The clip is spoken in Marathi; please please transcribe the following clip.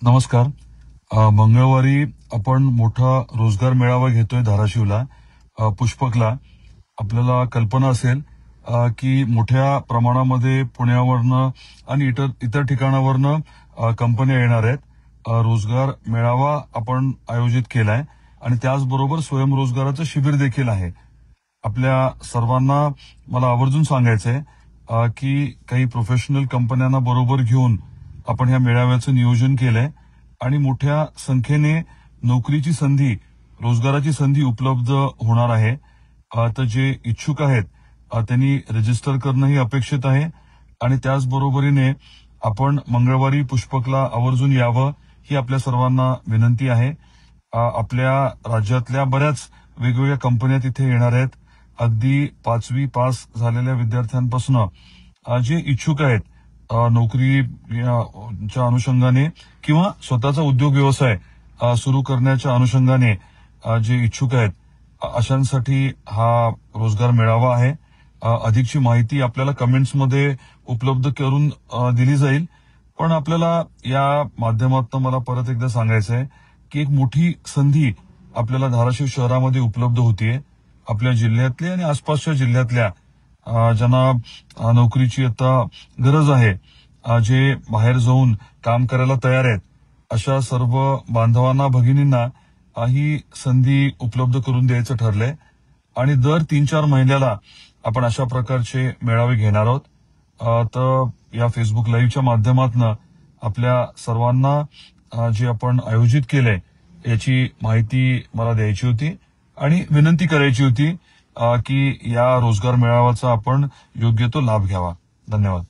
नमस्कार. मंगळवारी आपण मोठा रोजगार मेळावा घेतोय धाराशिवला, पुष्पकला. आपल्याला कल्पना असेल की मोठ्या प्रमाणामध्ये पुण्यावरनं आणि इतर ठिकाणावरनं कंपन्या येणार आहेत. रोजगार मेळावा आपण आयोजित केलाय आणि त्याचबरोबर स्वयंरोजगाराचं शिबिर देखील आहे. आपल्या सर्वांना मला आवर्जून सांगायचंय की काही प्रोफेशनल कंपन्यांना बरोबर घेऊन आपण ह्या मेळाव्याचं नियोजन केलंय आणि मोठ्या संख्येने नोकरीची संधी, रोजगाराची संधी उपलब्ध होणार आहे. तर जे इच्छुक आहेत त्यांनी रजिस्टर करणं ही अपेक्षित आहे आणि त्याचबरोबरीने आपण मंगळवारी पुष्पकला आवर्जून यावं ही आपल्या सर्वांना विनंती आहे. आपल्या राज्यातल्या बऱ्याच वेगवेगळ्या कंपन्या तिथे येणार आहेत. अगदी 5वी पास झालेल्या विद्यार्थ्यांपासून जे इच्छुक आहेत नोकरीच्या अनुषंगाने किंवा स्वतःचा उद्योग व्यवसाय सुरू करण्याच्या अनुषंगाने जे इच्छुक आहेत अशांसाठी हा रोजगार मेळावा आहे. अधिकची माहिती आपल्याला कमेंट्समध्ये उपलब्ध करून दिली जाईल. पण आपल्याला या माध्यमातून मला परत एकदा सांगायचं आहे की एक मोठी संधी आपल्याला धाराशिव शहरामध्ये उपलब्ध होतीये. आपल्या जिल्ह्यातल्या आणि आसपासच्या जिल्ह्यातल्या ज्यांना नोकरीची आता गरज आहे, जे बाहेर जाऊन काम करायला तयार आहेत, अशा सर्व बांधवांना, भगिनींना ही संधी उपलब्ध करून द्यायचं ठरलंय आणि दर 3-4 महिन्याला आपण अशा प्रकारचे मेळावे घेणार आहोत. तर या फेसबुक लाईव्हच्या माध्यमातून आपल्या सर्वांना जे आपण आयोजित केलंय याची माहिती मला द्यायची होती आणि विनंती करायची होती की या रोजगार मेळाव्याचा आपण योग्य तो लाभ घ्यावा. धन्यवाद.